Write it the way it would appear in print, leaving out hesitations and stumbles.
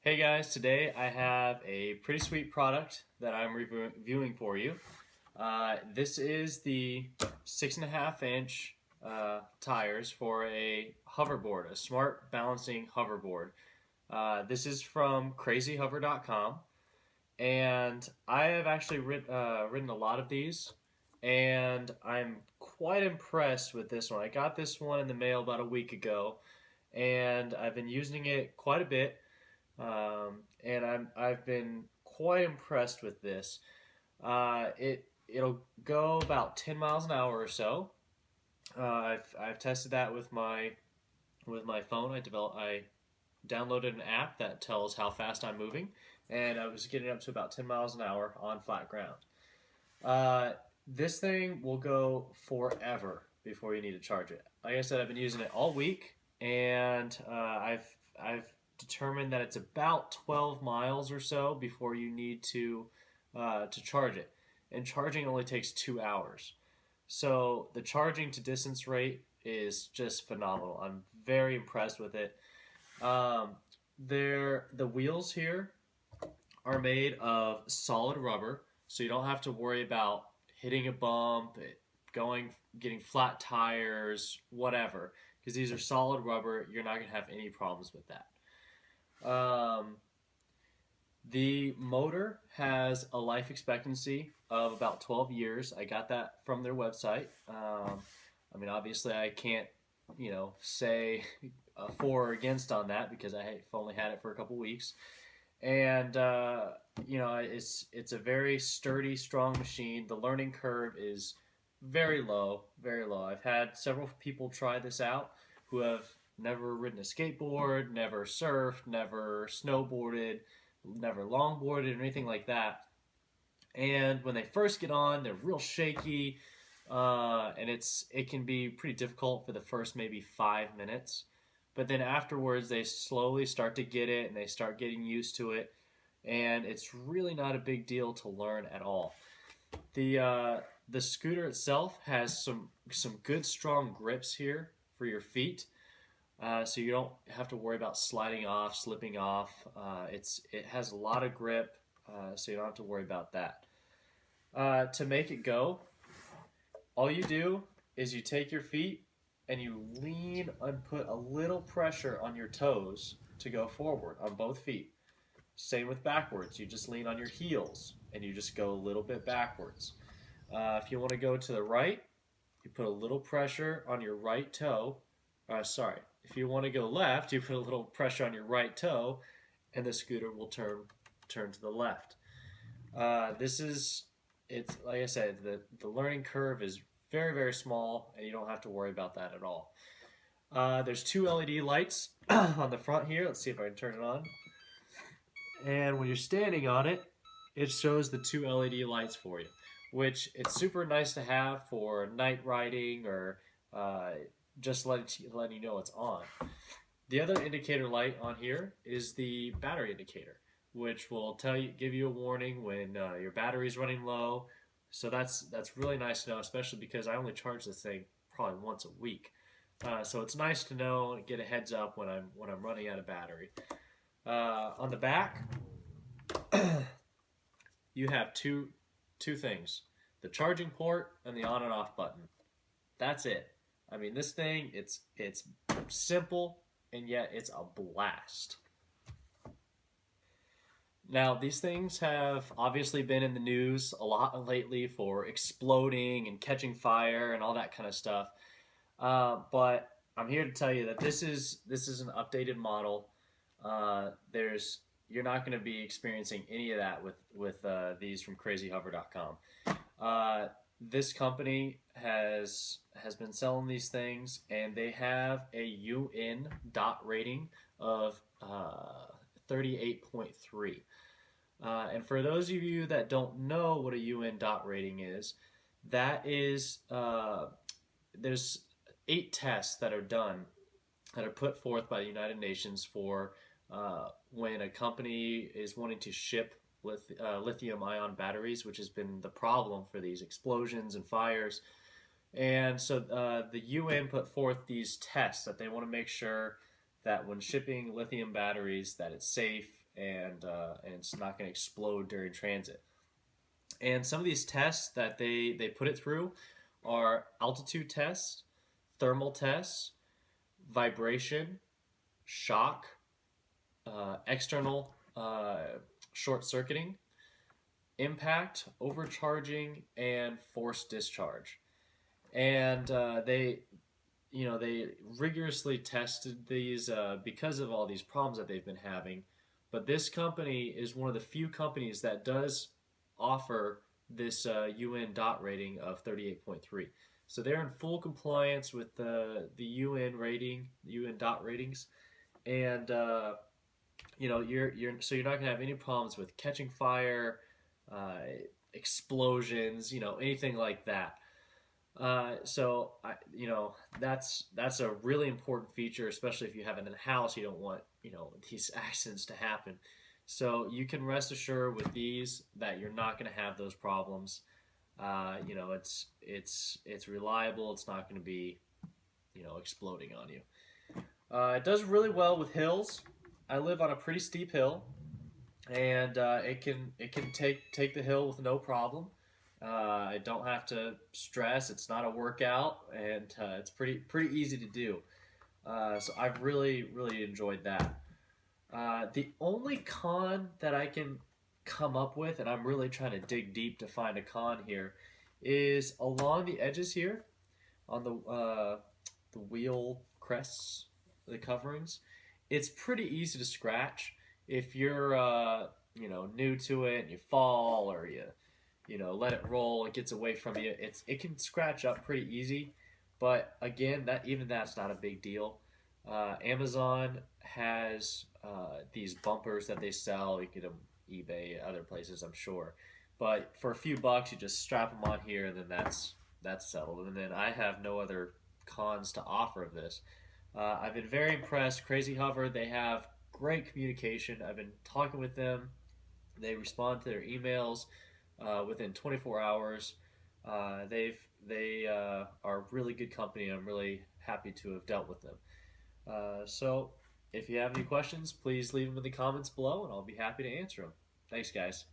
Hey guys, today I have a pretty sweet product that I'm reviewing for you. This is the 6.5 inch tires for a hoverboard, a smart balancing hoverboard. This is from crazyhover.com, and I have actually ridden a lot of these, and I'm quite impressed with this one. I got this one in the mail about a week ago, and I've been using it quite a bit. And I've been quite impressed with this. It'll go about 10 miles an hour or so. I've tested that with my phone. I downloaded an app that tells how fast I'm moving, and I was getting up to about 10 miles an hour on flat ground. Uh, this thing will go forever before you need to charge it. Like I said, I've been using it all week, and I've determined that it's about 12 miles or so before you need to charge it, and charging only takes 2 hours. So the charging to distance rate is just phenomenal. I'm very impressed with it. Um, the wheels here are made of solid rubber, so you don't have to worry about hitting a bump, going, getting flat tires, whatever. Because these are solid rubber, you're not gonna have any problems with that. The motor has a life expectancy of about 12 years. I got that from their website. I mean, obviously, I can't, say for or against on that because I've only had it for a couple weeks. And it's a very sturdy, strong machine. The learning curve is very low, very low. I've had several people try this out who have never ridden a skateboard, never surfed, never snowboarded, never longboarded, or anything like that. And when they first get on, they're real shaky, and it can be pretty difficult for the first maybe 5 minutes. But then afterwards, they slowly start to get it, and they start getting used to it, and it's really not a big deal to learn at all. The scooter itself has some good strong grips here for your feet, so you don't have to worry about sliding off, slipping off. It has a lot of grip, so you don't have to worry about that. To make it go, all you do is you take your feet and you lean and put a little pressure on your toes to go forward on both feet. Same with backwards. You just lean on your heels and you just go a little bit backwards. If you want to go to the right, you put a little pressure on your right toe. If you want to go left, you put a little pressure on your right toe, and the scooter will turn to the left. It's like I said, the learning curve is very, very small, and you don't have to worry about that at all. There's two LED lights on the front here. Let's see if I can turn it on. And when you're standing on it, it shows the two LED lights for you, which it's super nice to have for night riding or just letting you know it's on. The other indicator light on here is the battery indicator, which will give you a warning when your battery is running low. So that's really nice to know, especially because I only charge this thing probably once a week. So it's nice to know and get a heads up when I'm running out of battery. On the back, you have two things: the charging port and the on and off button. That's it. I mean, this thing, it's simple, and yet it's a blast. Now, these things have obviously been in the news a lot lately for exploding and catching fire and all that kind of stuff. But I'm here to tell you that this is an updated model. You're not going to be experiencing any of that with these from crazyhover.com. This company has been selling these things, and they have a UN dot rating of 38.3. And for those of you that don't know what a UN dot rating is, that is there's 8 tests that are done that are put forth by the United Nations for when a company is wanting to ship lithium-ion batteries, which has been the problem for these explosions and fires. And so the UN put forth these tests that they want to make sure that when shipping lithium batteries that it's safe and it's not going to explode during transit. And some of these tests that they put it through are altitude tests, thermal tests, vibration, shock, external short circuiting, impact, overcharging, and forced discharge. And they rigorously tested these because of all these problems that they've been having. But this company is one of the few companies that does offer this UN dot rating of 38.3. So they're in full compliance with the UN rating, UN dot ratings, and you're not gonna have any problems with catching fire, uh, explosions, anything like that. That's a really important feature, especially if you have it in a house. You don't want these accidents to happen. So you can rest assured with these that you're not going to have those problems. It's reliable. It's not going to be exploding on you. It does really well with hills. I live on a pretty steep hill, and it can take the hill with no problem. I don't have to stress. It's not a workout, and it's pretty easy to do. So I've really enjoyed that. The only con that I can come up with, and I'm really trying to dig deep to find a con here, is along the edges here on the wheel crests, the coverings. It's pretty easy to scratch if you're new to it and you fall or you let it roll, it gets away from you. It can scratch up pretty easy, but again, that's not a big deal. Amazon has these bumpers that they sell. You get them eBay, other places, I'm sure. But for a few bucks, you just strap them on here, and then that's settled. And then I have no other cons to offer of this. I've been very impressed. Crazy Hover, they have great communication. I've been talking with them. They respond to their emails within 24 hours. They are a really good company. I'm really happy to have dealt with them. So if you have any questions, please leave them in the comments below, and I'll be happy to answer them. Thanks, guys.